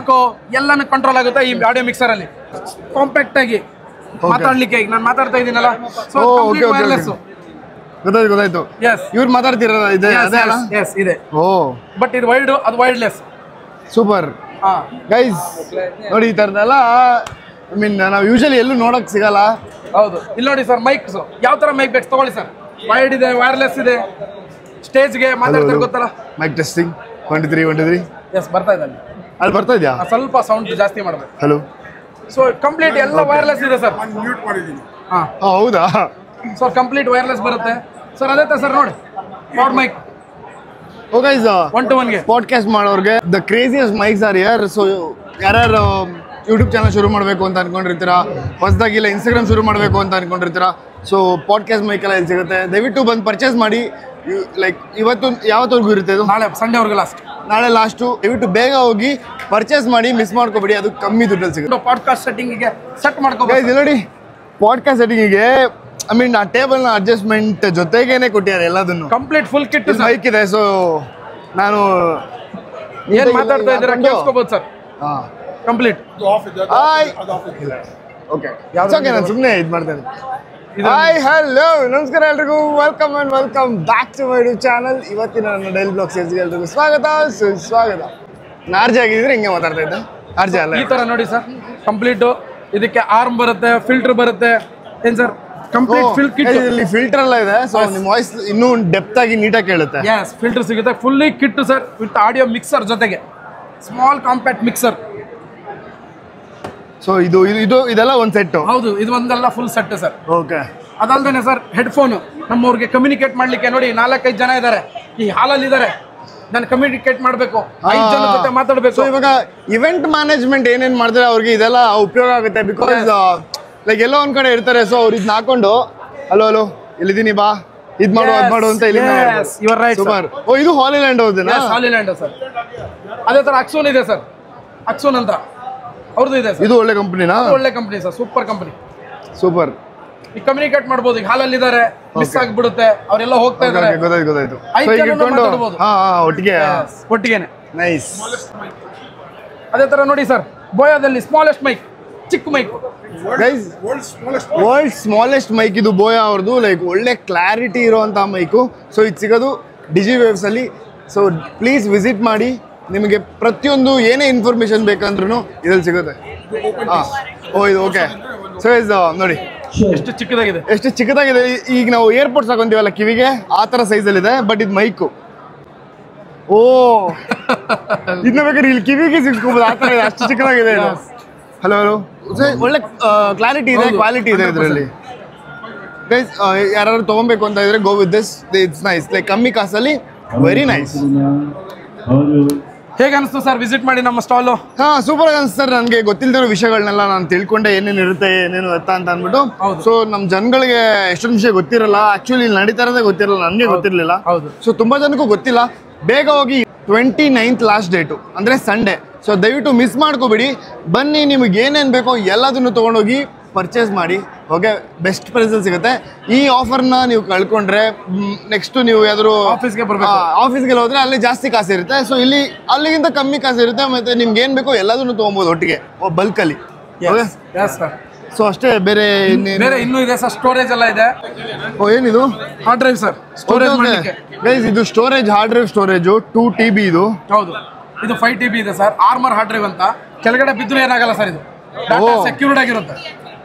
ಎಕೋ ಎಲ್ಲಾನು ಕಂಟ್ರೋಲ್ ಆಗುತ್ತೆ ಈ ಆಡಿಯೋ ಮಿಕ್ಸರ್ ಅಲ್ಲಿ. ಕಾಂಪ್ಯಾಕ್ಟ್ ಆಗಿ ಮಾತಾಡ್ಲಿಕ್ಕೆ ಈಗ ನಾನು ಮಾತಾಡ್ತಾ ಇದ್ದೀನಲ್ಲ, ಸೊ ಕಂಪ್ಲೀಟ್ ವೈರ್ಲೆಸ್. ಗೊತ್ತಾಯ್ತು. ಎಸ್ ಇವ್ರು ಮಾತಾಡ್ತಿರೋ ಇದೆ ಅದೇ ಅಲ್ಲ? ಎಸ್ ಇದೆ. ಓ ಬಟ್ ಇದು ವೈಡ್, ಅದು ವೈರ್ಲೆಸ್. Super guys. ನೋಡಿ ಈ ತರದೆಲ್ಲ ಐ ಮೀನ್ ನಾವು ಯೂಶಲಿ ಎಲ್ಲೂ ನೋಡಕ್ ಸಿಗಲ್ಲ. ಹೌದು, ಇಲ್ಲಿ ನೋಡಿ ಸರ್ ಮೈಕ್ಸ್ ಯಾವ ತರ ಮೈಕ್ ಬೇಕು ತಗೊಳ್ಳಿ ಸರ್. ವೈಡ್ ಇದೆ, ವೈರ್ಲೆಸ್ ಇದೆ, ಸ್ಟೇಜ್ಗೆ ಮಾತಾಡ್ತಾರೆ ಗೊತ್ತಲ್ಲ. ಮೈಕ್ ಟೆಸ್ಟಿಂಗ್ 1 2 3 ಎಸ್ ಬರ್ತಾ ಇದೆ ಅಲ್ಲಿ ಬರ್ತಾ ಇದೆಯಾ? ಸ್ವಲ್ಪ ಸೌಂಡ್ ಜಾಸ್ತಿ ಮಾಡಬೇಕು. ಹಲೋ. ಸೊ ಕಂಪ್ಲೀಟ್ ಎಲ್ಲ ವೈರ್ಲೆಸ್ ಇದೆ ಸರ್. ಮ್ಯೂಟ್ ಮಾಡಿದ್ದೀನಿ. ಹಾ, ಹೌದಾ? ಸೊ ಕಂಪ್ಲೀಟ್ ವೈರ್ಲೆಸ್ ಬರುತ್ತೆ ಸರ್. ಅದೇ ತರ ಸರ್ ನೋಡಿ power mic oh guys, 1 to 1 ಗೆ ಪಾಡ್ಕಾಸ್ಟ್ ಮಾಡೋರ್ಗೆ the craziest mics are here. So ಯಾರ್ಯಾರು ಯೂಟ್ಯೂಬ್ ಚಾನಲ್ ಶುರು ಮಾಡಬೇಕು ಅಂತ ಅನ್ಕೊಂಡಿರ್ತೀರಾ, ಹೊಸದಾಗಿಲ್ಲ ಇನ್ಸ್ಟಾಗ್ರಾಮ್ ಶುರು ಮಾಡಬೇಕು ಅಂತ ಅನ್ಕೊಂಡಿರ್ತೀರಾ, ಸೊ ಪಾಡ್ಕಾಸ್ಟ್ ಮೈಕೆಲ್ಲ ಇಲ್ಲಿ ಸಿಗುತ್ತೆ. ದಯವಿಟ್ಟು ಬಂದು ಪರ್ಚೇಸ್ ಮಾಡಿ. ಲೈಕ್ ಇವತ್ತು ಯಾವತ್ತವರೆಗೂ ಇರುತ್ತೆ ಇದು? ನಾಳೆ ಸಂಡೇವರೆಗೂ ಲಾಸ್ಟ್. ನಾಳೆ ಲಾಸ್ಟು. ದಯವಿಟ್ಟು ಬೇಗ ಹೋಗಿ ಪರ್ಚೇಸ್ ಮಾಡಿ, ಮಿಸ್ ಮಾಡ್ಕೋಬೇಡಿ. ಅದು ಕಮ್ಮಿ ದುಡ್ಡಲ್ಲಿ ಸಿಗುತ್ತೆ. ಪಾಡ್ಕಾಸ್ಟ್ ಸೆಟ್ಟಿಂಗಿಗೆ ಸೆಟ್ ಮಾಡ್ಕೋಬೇಕು. ಗೈಸ್ ಇಲ್ಲಿ ನೋಡಿ, ಪಾಡ್ಕಾಸ್ಟ್ ಸೆಟ್ಟಿಂಗಿಗೆ ಐ ಮೀನ್ ಆ ಟೇಬಲ್ನ ಅಡ್ಜಸ್ಟ್ಮೆಂಟ್ ಜೊತೆಗೇನೆ ಕೊಟ್ಟಿದ್ದಾರೆ ಎಲ್ಲದನ್ನು. ಕಂಪ್ಲೀಟ್ ಫುಲ್ ಕಿಟ್ ಮೈಕ್ ಇದೆ. ಸೊ ನಾನು ಏನ್ ಮಾತಾಡ್ತಾ ಇದ್ದೀರಾ ಕೇಳಿಸ್ಕೋಬಹುದು ಸರ್. ಹಾಂ, ಕಂಪ್ಲೀಟ್. ಹಾಯ್. ಓಕೆ, ನಾನು ಸುಮ್ಮನೆ ಇದು ಮಾಡ್ತೇನೆ. ಹಾಯ್, ಹಲೋ, ನಮಸ್ಕಾರ ಎಲ್ರಿಗೂ. Welcome back to my YouTube channel. ಇವತ್ತಿನ ನನ್ನ ಡೈಲಿ ಬ್ಲಾಗ್ ಸೀರೀಸ್ಗೆ ಎಲ್ರಿಗೂ ಸ್ವಾಗತ, ಸುಸ್ವಾಗತ. ನಾರ್ಜೆ ಆಗಿದ್ರೆ ಹಿಂಗೆ ಮಾತಾಡ್ತಾ ಇದ್ದೆ. ಆರ್ಜೆ ಅಲ್ಲ, ಈ ತರ ನೋಡಿ ಸರ್ ಕಂಪ್ಲೀಟ್. ಇದಕ್ಕೆ ಆರ್ಮ್ ಬರುತ್ತೆ, ಫಿಲ್ಟರ್ ಬರುತ್ತೆ. ಏನ್ ಸರ್ ಕಂಪ್ಲೀಟ್ ಫಿಲ್ ಕಿಟ್. ಇಲ್ಲಿ ಫಿಲ್ಟರ್ ಎಲ್ಲ ಇದೆ. ಸೊ ನಿಮ್ಮ ವಾಯ್ಸ್ ಇನ್ನೂ ಡೆಪ್ತ್ ಆಗಿ ನೀಟಾಗಿ ಕೇಳುತ್ತೆ. ಯಸ್, ಫಿಲ್ಟರ್ ಸಿಗುತ್ತೆ. Fully kit sir, with audio mixer ಜೊತೆಗೆ ಸ್ಮಾಲ್ ಕಾಂಪ್ಯಾಕ್ಟ್ ಮಿಕ್ಸರ್. ಸೊ ಇದೆಲ್ಲ ಒಂದು ಸೆಟ್. ಹೌದು, ಇದು ಒಂದೆಲ್ಲ ಫುಲ್ ಸೆಟ್ ಸರ್. ಓಕೆ, ಅದಲ್ದೇನೆ ಸರ್ ಹೆಡ್ಫೋನ್ ನಮ್ಮವ್ರಿಗೆ ಕಮ್ಯುನಿಕೇಟ್ ಮಾಡ್ಲಿಕ್ಕೆ. ನೋಡಿ 4-5 ಜನ ಇದ್ದಾರೆ ಈ ಹಾಲಲ್ಲಿ ಇದ್ದಾರೆ. ನಾನು ಕಮ್ಯುನಿಕೇಟ್ ಮಾಡಬೇಕು, 5 ಜನ ಜೊತೆ ಮಾತಾಡಬೇಕು. ಸೊ ಇವಾಗ ಇವೆಂಟ್ ಮ್ಯಾನೇಜ್ಮೆಂಟ್ ಏನೇನು ಮಾಡಿದ್ರೆ ಅವ್ರಿಗೆ ಇದೆಲ್ಲ ಉಪಯೋಗ ಆಗುತ್ತೆ. ಬಿಕಾಸ್ ಲೈಕ್ ಎಲ್ಲೋ ಒಂದ್ ಕಡೆ ಇರ್ತಾರೆ. ಸೊ ಅವ್ರು ಇದನ್ನ ಹಾಕೊಂಡು ಹಲೋ ಇಲ್ಲಿದ್ದೀನಿ ಬಾ, ಇದ್ ಮಾಡು ಅದ್ ಮಾಡು ಅಂತ ಇಲ್ಲಿ. ಸೂಪರ್. ಓ, ಇದು ಹಾಲಿ ಲ್ಯಾಂಡ್ ಹೌದೇನಾ? ಹಾಲಿ ಲ್ಯಾಂಡ್ ಸರ್. ಅದೇ ತರ ಅಕ್ಸೋನ್ ಇದೆ ಸರ್. ಅಕ್ಸೋನ್ ಅಂತ ಅವ್ರದ್ದು ಇದೆ ಸರ್. ಇದು ಒಳ್ಳೆ ಕಂಪನಿನಾ? ಒಳ್ಳೆ company sir, super company. Super. ಈಗ ಕಮ್ಯುನಿಕೇಟ್ ಮಾಡ್ಬೋದು. ಈಗ ಹಾಲಲ್ಲಿ ಇದ್ದಾರೆ, ಮಿಸ್ ಆಗ್ಬಿಡುತ್ತೆ, ಅವರೆಲ್ಲ ಹೋಗ್ತಾ ಇದ್ದಾರೆ. ಗೊತ್ತಾಯ್ತು. ಒಟ್ಟಿಗೆನೆ ನೈಸ್. ಅದೇ ತರ ನೋಡಿ ಸರ್, ಬೋಯಾದಲ್ಲಿ ಸ್ಮಾಲೆಸ್ಟ್ ಮೈಕ್, ಚಿಕ್ಕ mic. Guys, world smallest mic ಇದು ಬೋಯಾ ಅವ್ರದ್ದು. ಲೈಕ್ ಒಳ್ಳೆ ಕ್ಲಾರಿಟಿ ಇರುವಂತ ಮೈಕು. ಸೊ ಇದು ಸಿಗೋದು ಡಿಜಿವೇವ್ಸ್ ಅಲ್ಲಿ. ಸೊ ಪ್ಲೀಸ್ ವಿಸಿಟ್ ಮಾಡಿ. ನಿಮಗೆ ಪ್ರತಿಯೊಂದು ಏನೇ ಇನ್ಫಾರ್ಮೇಶನ್ ಬೇಕಂದ್ರೂ ಇದ್ರಲ್ಲಿ ಸಿಗುತ್ತೆ. ಹಾಂ, ಓ ಇದು ಓಕೆ. ಸೊ ಇಸ್ ನೋಡಿ ಎಷ್ಟು ಚಿಕ್ಕದಾಗಿದೆ, ಎಷ್ಟು ಚಿಕ್ಕದಾಗಿದೆ. ಈಗ ನಾವು ಏರ್ಪೋರ್ಟ್ಸ್ ಹಾಕೊಂತೀವಲ್ಲ ಕಿವಿಗೆ, ಆ ಥರ ಸೈಜಲ್ಲಿದೆ. ಬಟ್ ಇದು ಮೈಕು. ಓ, ಇದನ್ನ ಬೇಕಾದ್ರೆ ಇಲ್ಲಿ ಕಿವಿಗೆ ಸಿಕ್ಕೋಬೋದು, ಆ ಥರ ಇದೆ. ಅಷ್ಟು ಚಿಕ್ಕದಾಗಿದೆ ಇದು. ಹಲೋ, ಒಳ್ಳೆ ಕ್ಲಾರಿಟಿ ಇದೆ, ಕ್ವಾಲಿಟಿ ಇದೆ ಇದರಲ್ಲಿ. ಗೈಸ್, ಯಾರು ತೊಗೊಬೇಕು ಅಂತ ಇದ್ರೆ ಗೋ with this. It's nice. Like ಕಮ್ಮಿ ಕಾಸಲ್ಲಿ ವೆರಿ ನೈಸ್. ಹೇಗೆ ಅನಿಸ್ತು ಸರ್ ವಿಸಿಟ್ ಮಾಡಿ ನಮ್ಮ ಸ್ಟಾಲು? ಹಾ, ಸೂಪರ್ ಆಗಿ ಅನಿಸ್ತಾರೆ. ನನಗೆ ಗೊತ್ತಿಲ್ದಿರೋ ವಿಷಯಗಳನ್ನೆಲ್ಲ ನಾನು ತಿಳ್ಕೊಂಡೆ, ಏನೇನು ಇರುತ್ತೆ ಏನೇನು ಎತ್ತ ಅಂತ ಅಂದ್ಬಿಟ್ಟು. ಸೊ ನಮ್ಮ ಜನಗಳಿಗೆ ಎಷ್ಟೊಂದು ವಿಷಯ ಗೊತ್ತಿರಲ್ಲ. ಆಕ್ಚುಲಿ ಇಲ್ಲಿ ನಡೀತಾ ಇರೋದೇ ಗೊತ್ತಿರಲ್ಲ, ನನಗೆ ಗೊತ್ತಿರಲಿಲ್ಲ. ಸೊ ತುಂಬಾ ಜನಕ್ಕೂ ಗೊತ್ತಿಲ್ಲ. ಬೇಗ ಹೋಗಿ 29th ಲಾಸ್ಟ್ ಡೇಟು, ಅಂದರೆ ಸಂಡೇ. ಸೊ ದಯವಿಟ್ಟು ಮಿಸ್ ಮಾಡ್ಕೋಬೇಡಿ. ಬನ್ನಿ, ನಿಮಗೆ ಏನೇನು ಬೇಕೋ ಎಲ್ಲದನ್ನು ತೊಗೊಂಡೋಗಿ ಪರ್ಚೇಸ್ ಮಾಡಿ. ಓಕೆ, ಬೆಸ್ಟ್ ಪ್ರೈಸಲ್ಲಿ ಸಿಗುತ್ತೆ. ಈ ಆಫರ್ನ ನೀವು ಕಳ್ಕೊಂಡ್ರೆ ನೆಕ್ಸ್ಟ್ ನೀವು ಯಾವ್ದಾದ್ರು ಆಫೀಸ್ಗೆಲ್ಲ ಹೋದ್ರೆ ಅಲ್ಲಿ ಜಾಸ್ತಿ ಕಾಸು ಇರುತ್ತೆ. ಸೊ ಇಲ್ಲಿ ಅಲ್ಲಿಗಿಂತ ಕಮ್ಮಿ ಕಾಸು ಇರುತ್ತೆ. ಮತ್ತೆ ನಿಮ್ಗೆ ಏನು ಬೇಕೋ ಎಲ್ಲದನ್ನು ತೊಗೊಬೋದು ಒಟ್ಟಿಗೆ ಬಲ್ಕಲ್ಲಿ. ಸೊ ಅಷ್ಟೇ, ಬೇರೆ ಇನ್ನೂ ಇದೆ ಸರ್. ಸ್ಟೋರೇಜ್ ಎಲ್ಲ ಇದೆ. ಓ, ಏನಿದು? ಹಾರ್ಡ್ ಡ್ರೈವ್ ಸರ್, ಸ್ಟೋರೇಜ್ ಮಾಡಲಿಕ್ಕೆ. ಗೈಸ್, ಇದು storage, hard drive storage 2 TB ಇದು. ಹೌದು, ಇದು 5 TB ಇದೆ ಸರ್. ಆರ್ಮರ್ ಹಾರ್ಡ್ ಡ್ರೈವ್ ಅಂತ. ಕೆಳಗಡೆ ಬಿದ್ದರೂ ಏನಾಗಲ್ಲ ಸರ್. ಇದು ಸೆಕ್ಯೂರ್ಡ್ ಆಗಿರುತ್ತೆ.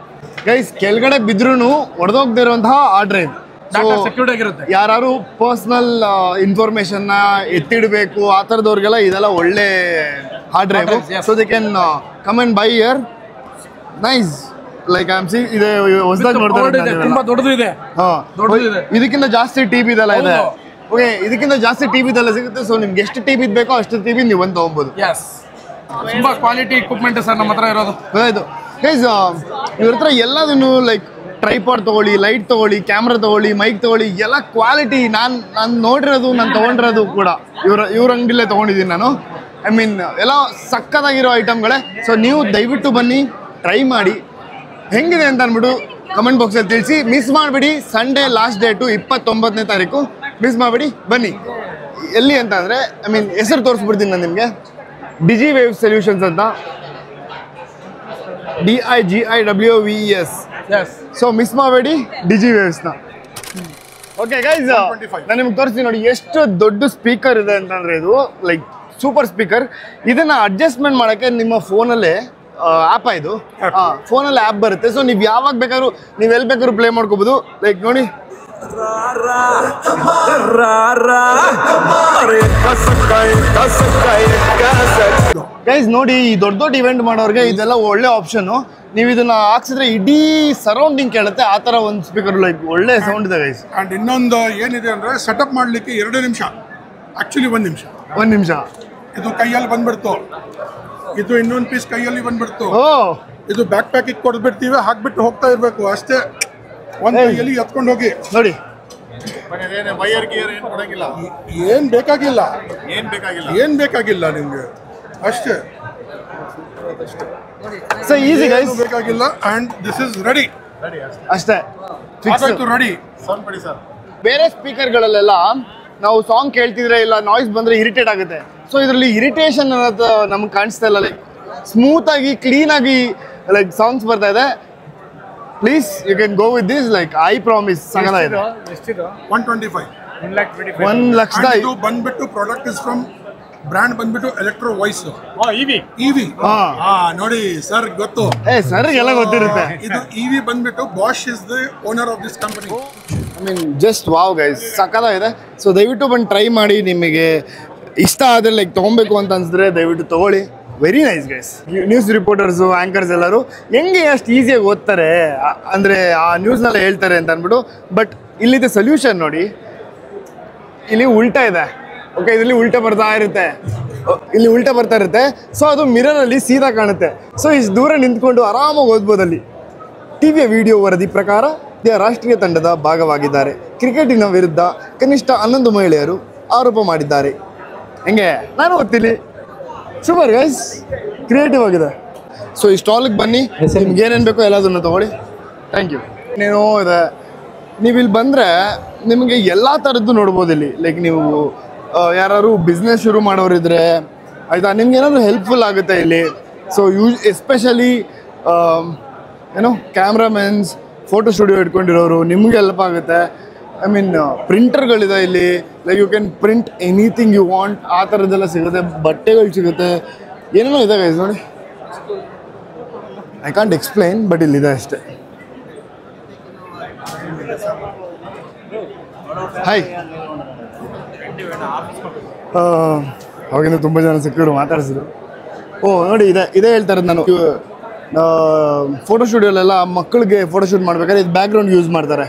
ಗೈಸ್, ಕೆಳಗಡೆ ಬಿದ್ರೂ ಒಡೆದೋಗದೇ ಇರುವಂತಹ ಹಾರ್ಡ್ ಡ್ರೈವ್. ಸೆಕ್ಯೂರ್ಡ್ ಆಗಿರುತ್ತೆ. ಯಾರು ಪರ್ಸನಲ್ ಇನ್ಫಾರ್ಮೇಶನ್ ನ ಎತ್ತಿಡಬೇಕು ಆ ಥರದವ್ರಿಗೆಲ್ಲ ಇದೆಲ್ಲ ಒಳ್ಳೆ hard drive. So they can come and by here. Nice. Like I am C ಇದೆ ಹೊಸದಾಗಿ ನೋಡ್ತಾ ಇದ್ದೀನಿ. ತುಂಬಾ ದೊಡ್ಡದು ಇದೆ. ಇದಕ್ಕಿಂತ ಜಾಸ್ತಿ TB ಇದೆಲ್ಲ ಇದೆ. ಓಕೆ, ಇದಕ್ಕಿಂತ ಜಾಸ್ತಿ TB ಇದೆಲ್ಲ ಸಿಗುತ್ತೆ. ಸೊ ನಿಮ್ಗೆ ಎಷ್ಟು TB ಬೇಕೋ ಅಷ್ಟು TB ನೀವು ಒಂದು ತಗೊಬೋದು. ತುಂಬಾ ಕ್ವಾಲಿಟಿ ಇಕ್ವಿಪ್ಮೆಂಟ್ ಸರ್ ನಮ್ಮ ಹತ್ರ ಇರೋದು. ಗೊತ್ತಾಯ್ತು. ಗೈಸ್, ಇವ್ರ ಹತ್ರ ಎಲ್ಲದನ್ನು ಲೈಕ್ ಟ್ರೈಪಾಡ್ ತೊಗೊಳ್ಳಿ, ಲೈಟ್ ತೊಗೊಳ್ಳಿ, ಕ್ಯಾಮ್ರಾ ತೊಗೊಳ್ಳಿ, ಮೈಕ್ ತೊಗೊಳ್ಳಿ, ಎಲ್ಲ ಕ್ವಾಲಿಟಿ ನಾನು ನೋಡಿರೋದು, ನಾನು ತೊಗೊಂಡಿರೋದು ಕೂಡ ಇವ್ರ ಅಂಗಡಿಲೇ ತೊಗೊಂಡಿದ್ದೀನಿ ನಾನು. ಐ ಮೀನ್ ಎಲ್ಲ ಸಕ್ಕತ್ತಾಗಿರೋ ಐಟಮ್ಗಳೇ. ಸೊ ನೀವು ದಯವಿಟ್ಟು ಬನ್ನಿ, ಟ್ರೈ ಮಾಡಿ, ಹೆಂಗಿದೆ ಅಂತ ಅಂದ್ಬಿಟ್ಟು ಕಮೆಂಟ್ ಬಾಕ್ಸಲ್ಲಿ ತಿಳಿಸಿ. ಮಿಸ್ ಮಾಡಿಬಿಡಿ, ಸಂಡೇ ಲಾಸ್ಟ್ ಡೇಟು 29ನೇ ತಾರೀಕು, ಮಿಸ್ ಮಾಡಿಬಿಡಿ, ಬನ್ನಿ. ಎಲ್ಲಿ ಅಂತ ಅಂದರೆ ಐ ಮೀನ್ ಹೆಸರು ತೋರಿಸ್ಬಿಡ್ತೀನಿ ನಾನು ನಿಮಗೆ, ಡಿಜಿವೇವ್ ಸೊಲ್ಯೂಷನ್ಸ್ ಅಂತ, DIGIWES. ಸೊ ಮಿಸ್ ಮಾಡಬೇಡಿ ಡಿಜಿವೇವ್ಸ್ನ. ಓಕೆ ಗೈಸ್, ನಾನು ನಿಮ್ಗೆ ತೋರಿಸ್ತೀನಿ ನೋಡಿ ಎಷ್ಟು ದೊಡ್ಡ ಸ್ಪೀಕರ್ ಇದೆ ಅಂತಂದರೆ ಇದು ಲೈಕ್ ಸೂಪರ್ ಸ್ಪೀಕರ್. ಇದನ್ನು ಅಡ್ಜಸ್ಟ್ಮೆಂಟ್ ಮಾಡೋಕ್ಕೆ ನಿಮ್ಮ ಫೋನಲ್ಲೇ ಆ್ಯಪ್ ಇದು, ಫೋನಲ್ಲಿ ಆ್ಯಪ್ ಬರುತ್ತೆ. ಸೊ ನೀವು ಯಾವಾಗ ಬೇಕಾದ್ರೂ, ನೀವು ಎಲ್ಲಿ ಬೇಕಾದ್ರೂ ಪ್ಲೇ ಮಾಡ್ಕೋಬೋದು. ಲೈಕ್ ನೋಡಿ, ಗೈಸ್ ನೋಡಿ, ಈ ದೊಡ್ಡ ಇವೆಂಟ್ ಮಾಡೋರಿಗೆ ಇದೆಲ್ಲ ಒಳ್ಳೆ ಆಪ್ಷನ್ನು. ನೀವು ಇದನ್ನ ಹಾಕ್ಸಿದ್ರೆ ಇಡೀ ಸರೌಂಡಿಂಗ್ ಕೇಳುತ್ತೆ, ಆ ಥರ ಒಂದು ಸ್ಪೀಕರ್ ಲೈಕ್ ಒಳ್ಳೆ ಸೌಂಡ್ ಇದೆ ಗೈಸ್. ಅಂಡ್ ಇನ್ನೊಂದು ಏನಿದೆ ಅಂದರೆ ಸೆಟಪ್ ಮಾಡಲಿಕ್ಕೆ 2 ನಿಮಿಷ, ಆ್ಯಕ್ಚುಲಿ 1 ನಿಮಿಷ. 1 ನಿಮಿಷ ಇದು ಕೈಯಲ್ಲಿ ಬಂದ್ಬಿಡ್ತು, ಇದು ಇನ್ನೊಂದು ಪೀಸ್ ಕೈಯಲ್ಲಿ ಬಂದ್ಬಿಡ್ತು, ಓ ಇದು ಬ್ಯಾಕ್ ಪ್ಯಾಕಿಗೆ ಕೊಡ್ಬಿಡ್ತೀವಿ, ಹಾಕ್ಬಿಟ್ಟು ಹೋಗ್ತಾ ಇರಬೇಕು ಅಷ್ಟೇ. ಒಂದು ಕೈಯಲ್ಲಿ ಎತ್ಕೊಂಡು ಹೋಗಿ ನೋಡಿ, ಏನ್ ಬೇಕಾಗಿಲ್ಲ ನಿಮ್ಗೆ, ಅಷ್ಟೇ. ಸೊ ಈಸಿ ಗೈಸ್, ಬೇಕಾಗಿಲ್ಲ. ಅಂಡ್ ದಿಸ್ ಇಸ್ ರೆಡಿ, ಅಷ್ಟೇ. ರೆಡಿ. ಬೇರೆ ಸ್ಪೀಕರ್ಗಳಲ್ಲೆಲ್ಲ ನಾವು ಸಾಂಗ್ ಕೇಳ್ತಿದ್ರೆ ಇಲ್ಲ ನಾಯ್ಸ್ ಬಂದ್ರೆ ಇರಿಟೇಟ್ ಆಗುತ್ತೆ. ಸೊ ಇದರಲ್ಲಿ ಇರಿಟೇಷನ್ ಅನ್ನೋದು ನಮ್ಗೆ ಕಾಣಿಸ್ತಾ ಇಲ್ಲ. ಲೈಕ್ ಸ್ಮೂತ್ ಆಗಿ, ಕ್ಲೀನ್ ಆಗಿ ಲೈಕ್ ಸಾಂಗ್ಸ್ ಬರ್ತಾ ಇದೆ. Please you can go with this, like I promise ಸಗದ ಇದೆ. 125. 1 ಲಕ್ಷದ ಇದು ಬಂದ್ಬಿಟ್ಟು ಪ್ರಾಡಕ್ಟ್ ಇಸ್ ಫ್ರಮ್ ಬ್ರ್ಯಾಂಡ್ ಬಂದ್ಬಿಟ್ಟು ಎಲೆಕ್ಟ್ರೋ ವಾಯ್ಸ್ ಇವಿ. ನೋಡಿ ಸರ್ ಗೊತ್ತು, ಸರ್ ಎಲ್ಲ ಗೊತ್ತಿರುತ್ತೆ. ಇದು ಇವಿ ಬಂದ್ಬಿಟ್ಟು Bosch is the owner of this company. I mean just wow guys, ಸಕ್ಕತ್ತಾಗಿದೆ. ಸೊ ದಯವಿಟ್ಟು ಬಂದು ಟ್ರೈ ಮಾಡಿ, ನಿಮಗೆ ಇಷ್ಟ ಆದರೆ ಲೈಕ್ ತೊಗೊಬೇಕು ಅಂತ ಅನ್ಸಿದ್ರೆ ದಯವಿಟ್ಟು ತೊಗೊಳ್ಳಿ. Very nice guys. News reporters, anchors ಎಲ್ಲರೂ ಹೆಂಗೆ ಅಷ್ಟು ಈಸಿಯಾಗಿ ಓದ್ತಾರೆ ಅಂದರೆ ಆ ನ್ಯೂಸ್ನೆಲ್ಲ ಹೇಳ್ತಾರೆ ಅಂತ ಅಂದ್ಬಿಟ್ಟು. ಬಟ್ ಇಲ್ಲಿದೆ ಸೊಲ್ಯೂಷನ್ ನೋಡಿ, ಇಲ್ಲಿ ಉಲ್ಟಾ ಇದೆ. ಓಕೆ, ಇದರಲ್ಲಿ ಉಲ್ಟಾ ಬರ್ತಾ ಇರುತ್ತೆ, ಇಲ್ಲಿ ಉಲ್ಟಾ ಬರ್ತಾ ಇರುತ್ತೆ. ಸೊ ಅದು ಮಿರರಲ್ಲಿ ಸೀದಾ ಕಾಣುತ್ತೆ. ಸೊ ಇಷ್ಟು ದೂರ ನಿಂತ್ಕೊಂಡು ಆರಾಮಾಗಿ ಓದ್ಬೋದು. ಅಲ್ಲಿ ಟಿವಿಯ ವಿಡಿಯೋ ವರದಿ ಪ್ರಕಾರ ರಾಷ್ಟ್ರೀಯ ತಂಡದ ಭಾಗವಾಗಿದ್ದಾರೆ. ಕ್ರಿಕೆಟಿನ ವಿರುದ್ಧ ಕನಿಷ್ಠ 11 ಮಹಿಳೆಯರು ಆರೋಪ ಮಾಡಿದ್ದಾರೆ. ಹೆಂಗೆ ನಾನು ಓದ್ತೀನಿ. ಸೂಪರ್ ಗೈಸ್, ಕ್ರಿಯೇಟಿವ್ ಆಗಿದೆ. ಸೊ ಈ ಸ್ಟಾಲಿಗೆ ಬನ್ನಿ, ನಿಮ್ಗೆ ಏನೇನು ಬೇಕೋ ಎಲ್ಲದನ್ನು ತೊಗೊಳ್ಳಿ. Thank you. ಇನ್ನೇನೋ ಇದೆ, ನೀವು ಇಲ್ಲಿ ಬಂದರೆ ನಿಮಗೆ ಎಲ್ಲ ಥರದ್ದು ನೋಡ್ಬೋದು ಇಲ್ಲಿ. ಲೈಕ್ ನೀವು ಯಾರು ಬಿಸ್ನೆಸ್ ಶುರು ಮಾಡೋರಿದ್ರೆ ಆಯಿತಾ, ನಿಮ್ಗೆ ಏನಾದರೂ ಹೆಲ್ಪ್ಫುಲ್ ಆಗುತ್ತೆ ಇಲ್ಲಿ. ಸೊ ಎಸ್ಪೆಷಲಿ ಏನೋ ಕ್ಯಾಮ್ರಾಮೆನ್ಸ್, ಫೋಟೋ ಸ್ಟುಡಿಯೋ ಇಟ್ಕೊಂಡಿರೋರು, ನಿಮ್ಗೆ ಹೆಲ್ಪ್ ಆಗುತ್ತೆ. ಐ ಮೀನ್ ಪ್ರಿಂಟರ್ಗಳಿದೆ ಇಲ್ಲಿ, like you can print anything you want, ಆ ಥರದ್ದೆಲ್ಲ ಸಿಗುತ್ತೆ. ಬಟ್ಟೆಗಳು ಸಿಗುತ್ತೆ, ಏನೇನೋ ಇದೆ ಗೈಸ್ ನೋಡಿ. ಐ ಕಾಂಟ್ ಎಕ್ಸ್ಪ್ಲೈನ್, ಬಟ್ ಇಲ್ಲಿದೆ ಅಷ್ಟೇ. ಹಾಯ್, ಅವಾಗಿಂದ ತುಂಬ ಜನ ಸಿಕ್ಕಿದ್ರು, ಮಾತಾಡಿಸಿದ್ರು. ಓ ನೋಡಿ, ಇದೇ ಹೇಳ್ತಾರೆ. ನಾನು ಫೋಟೋ ಸ್ಟುಡಿಯೋಲೆಲ್ಲ ಮಕ್ಕಳಿಗೆ ಫೋಟೋ ಶೂಟ್ ಮಾಡ್ಬೇಕಾದ್ರೆ ಇದು ಬ್ಯಾಕ್ಗ್ರೌಂಡ್ ಯೂಸ್ ಮಾಡ್ತಾರೆ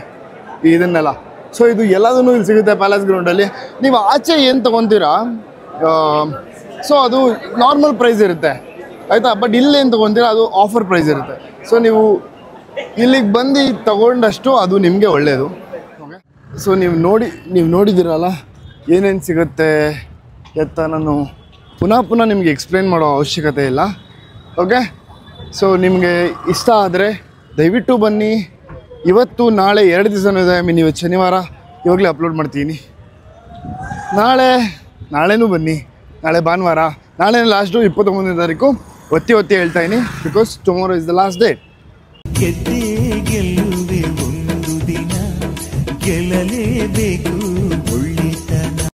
ಇದನ್ನೆಲ್ಲ. ಸೊ ಇದು ಎಲ್ಲದೂ ಇಲ್ಲಿ ಸಿಗುತ್ತೆ ಪ್ಯಾಲೇಸ್ ಗ್ರೌಂಡಲ್ಲಿ. ನೀವು ಆಚೆ ಏನು ತೊಗೊತೀರಾ, ಸೊ ಅದು ನಾರ್ಮಲ್ ಪ್ರೈಸ್ ಇರುತ್ತೆ ಆಯಿತಾ. ಬಟ್ ಇಲ್ಲೇನು ತೊಗೊತೀರಾ ಅದು ಆಫರ್ ಪ್ರೈಸ್ ಇರುತ್ತೆ. ಸೊ ನೀವು ಇಲ್ಲಿಗೆ ಬಂದು ತಗೊಂಡಷ್ಟು ಅದು ನಿಮಗೆ ಒಳ್ಳೆಯದು. ಓಕೆ, ಸೊ ನೀವು ನೋಡಿದ್ದೀರಲ್ಲ ಏನೇನು ಸಿಗುತ್ತೆ ಎತ್ತ. ನಾನು ಪುನಃ ನಿಮಗೆ ಎಕ್ಸ್ಪ್ಲೇನ್ ಮಾಡೋ ಅವಶ್ಯಕತೆ ಇಲ್ಲ. ಓಕೆ, ಸೊ ನಿಮಗೆ ಇಷ್ಟ ಆದರೆ ದಯವಿಟ್ಟು ಬನ್ನಿ. ಇವತ್ತು ನಾಳೆ 2 ದಿವಸನೂ ಇದೆ. ಐ ಮೀನ್ ಇವತ್ತು ಶನಿವಾರ, ಇವಾಗಲೇ ಅಪ್ಲೋಡ್ ಮಾಡ್ತೀನಿ. ನಾಳೆನೂ ಬನ್ನಿ. ನಾಳೆ ಭಾನುವಾರ, ನಾಳೆ ಲಾಸ್ಟು 29ನೇ ತಾರೀಕು. ಒತ್ತಿ ಹೇಳ್ತಾಯಿನಿ, because tomorrow is the last date. ಗೆಲ್ಲುವೆ ಒಂದು ದಿನ, ಗೆಲ್ಲಲೇಬೇಕು.